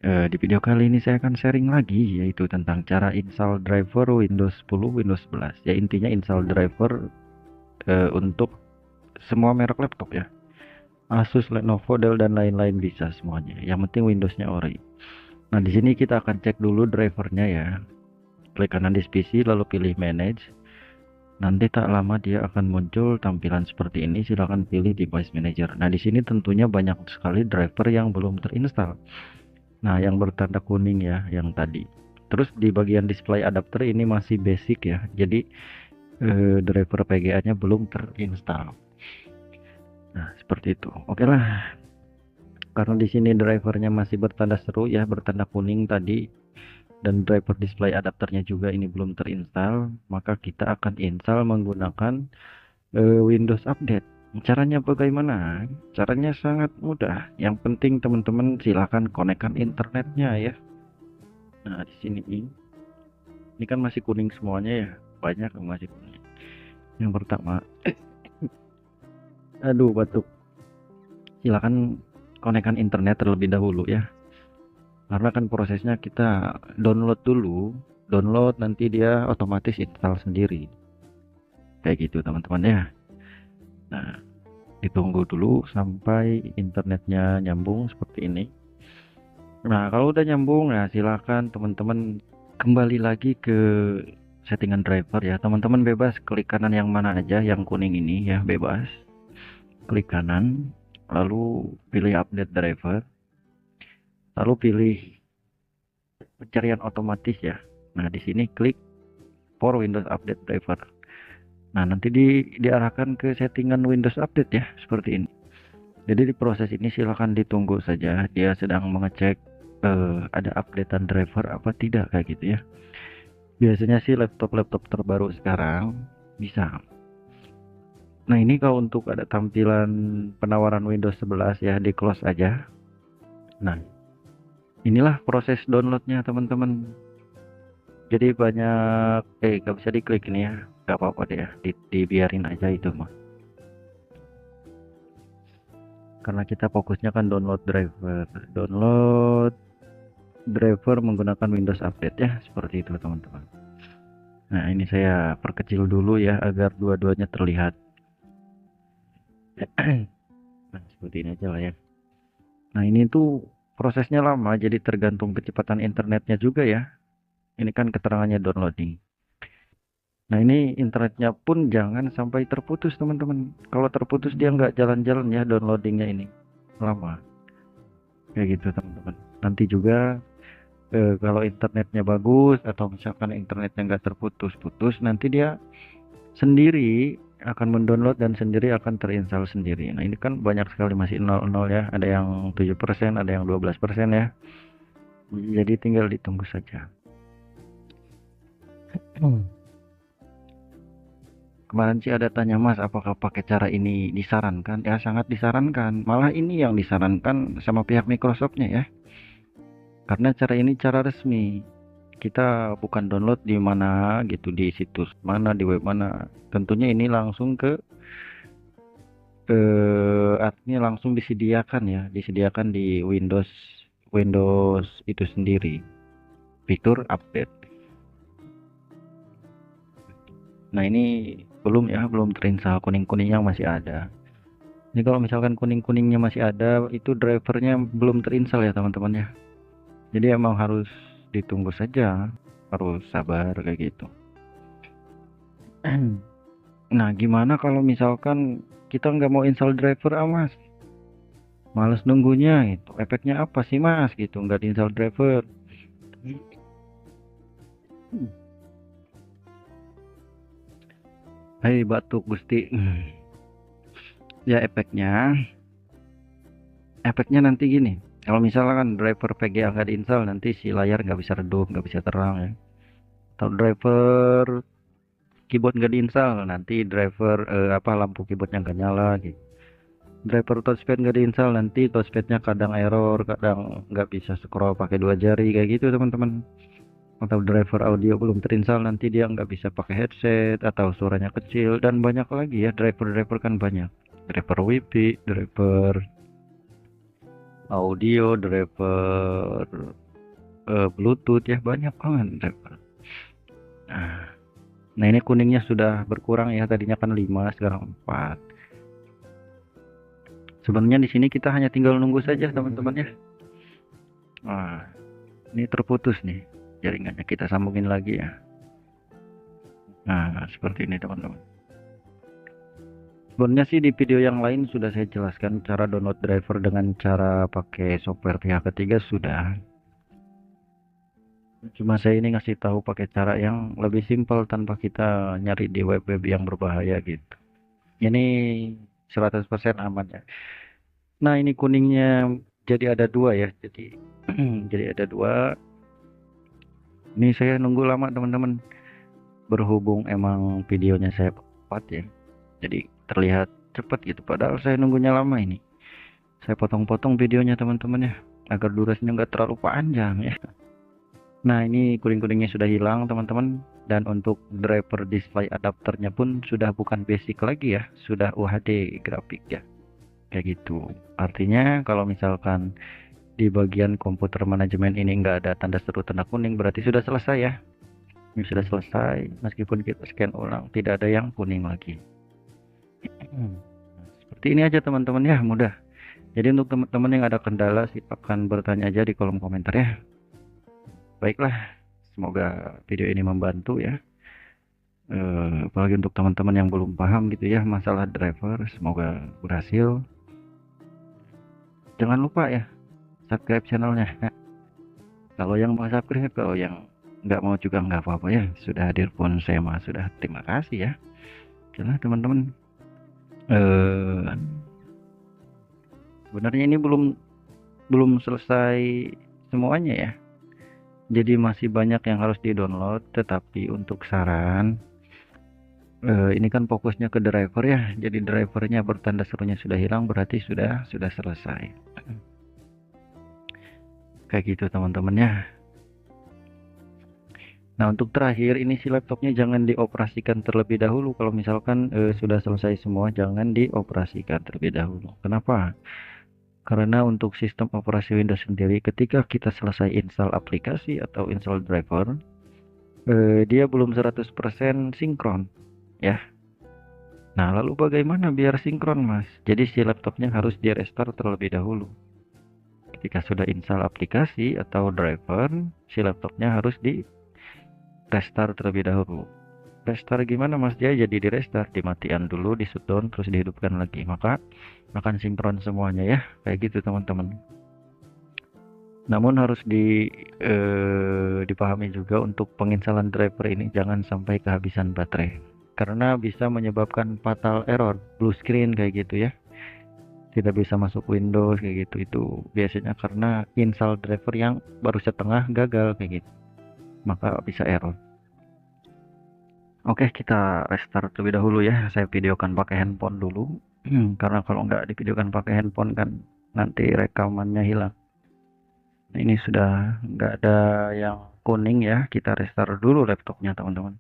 Di video kali ini saya akan sharing lagi, yaitu tentang cara install driver Windows 10, Windows 11. Ya, intinya install driver untuk semua merek laptop ya. Asus, Lenovo, Dell, dan lain-lain bisa semuanya. Yang penting Windowsnya ori. Nah, di sini kita akan cek dulu drivernya ya. Klik kanan di PC, lalu pilih Manage. Nanti tak lama dia akan muncul tampilan seperti ini. Silahkan pilih Device Manager. Nah, di sini tentunya banyak sekali driver yang belum terinstall. Nah, yang bertanda kuning ya, yang tadi. Terus di bagian display adapter ini masih basic ya. Jadi driver PGA-nya belum terinstall. Nah, seperti itu. Oke lah. Karena di sini drivernya masih bertanda seru ya, bertanda kuning tadi, dan driver display adapternya juga ini belum terinstall, maka kita akan install menggunakan Windows Update. Caranya bagaimana? Caranya sangat mudah. Yang penting teman-teman silakan konekkan internetnya ya. Nah, di sini ini kan masih kuning semuanya ya, banyak yang masih kuning. Yang pertama, aduh batuk. Silakan konekkan internet terlebih dahulu ya. Karena kan prosesnya kita download dulu, download nanti dia otomatis install sendiri. Kayak gitu teman-teman ya. Nah, ditunggu dulu sampai internetnya nyambung seperti ini. Nah, kalau udah nyambung ya silakan teman-teman kembali lagi ke settingan driver ya. Teman-teman bebas klik kanan yang mana aja, yang kuning ini ya, bebas. Klik kanan, lalu pilih update driver, lalu pilih pencarian otomatis ya. Nah, di sini klik for Windows Update Driver. Nah, nanti diarahkan ke settingan Windows Update ya, seperti ini. Jadi di proses ini silahkan ditunggu saja, dia sedang mengecek ada updatean driver apa tidak kayak gitu ya. Biasanya sih laptop-laptop terbaru sekarang bisa. Nah, ini kalau untuk ada tampilan penawaran Windows 11 ya, di close aja. Nah, inilah proses downloadnya teman-teman. Jadi banyak gak bisa diklik ini ya, gak apa-apa deh ya, dibiarin aja itu mah, karena kita fokusnya kan download driver menggunakan Windows Update ya, seperti itu teman-teman. Nah, ini saya perkecil dulu ya agar dua-duanya terlihat. Nah, seperti ini aja lah ya. Nah, ini tuh prosesnya lama, jadi tergantung kecepatan internetnya juga ya. Ini kan keterangannya downloading. Nah, ini internetnya pun jangan sampai terputus teman-teman. Kalau terputus dia nggak jalan-jalan ya, downloadingnya ini lama. Kayak gitu teman-teman. Nanti juga kalau internetnya bagus atau misalkan internetnya nggak terputus-putus, nanti dia sendiri akan mendownload dan sendiri akan terinstall sendiri. Nah, ini kan banyak sekali masih 00 ya, ada yang 7%, ada yang 12% ya. Jadi tinggal ditunggu saja. Kemarin sih ada tanya, Mas, apakah pakai cara ini disarankan? Ya, sangat disarankan. Malah ini yang disarankan sama pihak Microsoftnya ya. Karena cara ini cara resmi. Kita bukan download di mana gitu, di situs mana, di web mana. Tentunya ini langsung ke artinya langsung disediakan ya, disediakan di Windows Windows itu sendiri. Fitur update. Nah, ini belum ya, belum terinstall, kuning-kuningnya masih ada. Ini kalau misalkan kuning-kuningnya masih ada, itu drivernya belum terinstall ya teman-teman ya. Jadi emang harus ditunggu saja, harus sabar kayak gitu. Nah, gimana kalau misalkan kita nggak mau install driver, Mas? Males nunggunya itu. Efeknya apa sih, Mas? Gitu, nggak install driver. Hai, batuk Gusti. Ya, efeknya nanti gini. Kalau misalkan driver VGA nggak diinstal, nanti si layar nggak bisa redup, nggak bisa terang ya. Atau driver keyboard nggak diinstal, nanti driver lampu keyboardnya nggak nyala gitu. Driver touchpad nggak diinstal, nanti touchpadnya kadang error, kadang nggak bisa scroll pakai dua jari kayak gitu teman-teman. Atau driver audio belum terinstall, nanti dia nggak bisa pakai headset atau suaranya kecil, dan banyak lagi ya, driver-driver kan banyak. Driver WiFi, driver audio, driver Bluetooth ya, banyak banget driver. Nah ini kuningnya sudah berkurang ya, tadinya kan 5 sekarang 4. Sebenarnya di sini kita hanya tinggal nunggu saja teman-teman ya. Nah, ini terputus nih jaringannya, kita sambungin lagi ya. Nah, seperti ini teman-teman. Sebenarnya sih di video yang lain sudah saya jelaskan cara download driver dengan cara pakai software pihak ketiga sudah. Cuma saya ini ngasih tahu pakai cara yang lebih simpel tanpa kita nyari di web-web yang berbahaya gitu. Ini 100% aman ya. Nah, ini kuningnya jadi ada dua ya. Jadi jadi ada dua. Ini saya nunggu lama teman-teman. Berhubung emang videonya saya cepat ya. Jadi terlihat cepat gitu. Padahal saya nunggunya lama ini. Saya potong-potong videonya teman-teman ya. Agar durasinya nggak terlalu panjang ya. Nah, ini kuning-kuningnya sudah hilang teman-teman. Dan untuk driver display adapternya pun sudah bukan basic lagi ya. Sudah UHD grafik ya. Kayak gitu. Artinya kalau misalkan di bagian komputer manajemen ini nggak ada tanda seru tanda kuning, berarti sudah selesai ya. Ini sudah selesai, meskipun kita scan ulang tidak ada yang kuning lagi. Seperti ini aja teman-teman ya, mudah. Jadi untuk teman-teman yang ada kendala silakan bertanya aja di kolom komentar ya. Baiklah, semoga video ini membantu ya. Apalagi untuk teman-teman yang belum paham gitu ya masalah driver, semoga berhasil. Jangan lupa ya subscribe channelnya. Kalau yang mau subscribe, kalau yang nggak mau juga nggak apa-apa ya. Sudah hadir pun saya mah sudah terima kasih ya. Karena teman-teman sebenarnya ini belum selesai semuanya ya. Jadi masih banyak yang harus di-download. Tetapi untuk saran, ini kan fokusnya ke driver ya. Jadi drivernya bertanda serunya sudah hilang, berarti sudah selesai. Kayak gitu teman-teman ya. Nah, untuk terakhir ini si laptopnya jangan dioperasikan terlebih dahulu. Kalau misalkan sudah selesai semua, jangan dioperasikan terlebih dahulu. Kenapa? Karena untuk sistem operasi Windows sendiri, ketika kita selesai install aplikasi atau install driver, dia belum 100% sinkron ya. Nah, lalu bagaimana biar sinkron Mas? Jadi si laptopnya harus di restart terlebih dahulu. Ketika sudah install aplikasi atau driver, si laptopnya harus di restart terlebih dahulu. Restart gimana Mas? Dia jadi di restart, dimatikan dulu, di shutdown, terus dihidupkan lagi, maka akan sinkron semuanya ya. Kayak gitu teman-teman. Namun harus dipahami juga untuk penginstalan driver ini jangan sampai kehabisan baterai, karena bisa menyebabkan fatal error, blue screen kayak gitu ya. Tidak bisa masuk Windows kayak gitu. Itu biasanya karena install driver yang baru setengah gagal kayak gitu, maka bisa error. Oke, kita restart terlebih dahulu ya. Saya videokan pakai handphone dulu. Karena kalau nggak divideokan pakai handphone kan nanti rekamannya hilang. Nah, ini sudah nggak ada yang kuning ya. Kita restart dulu laptopnya teman-teman.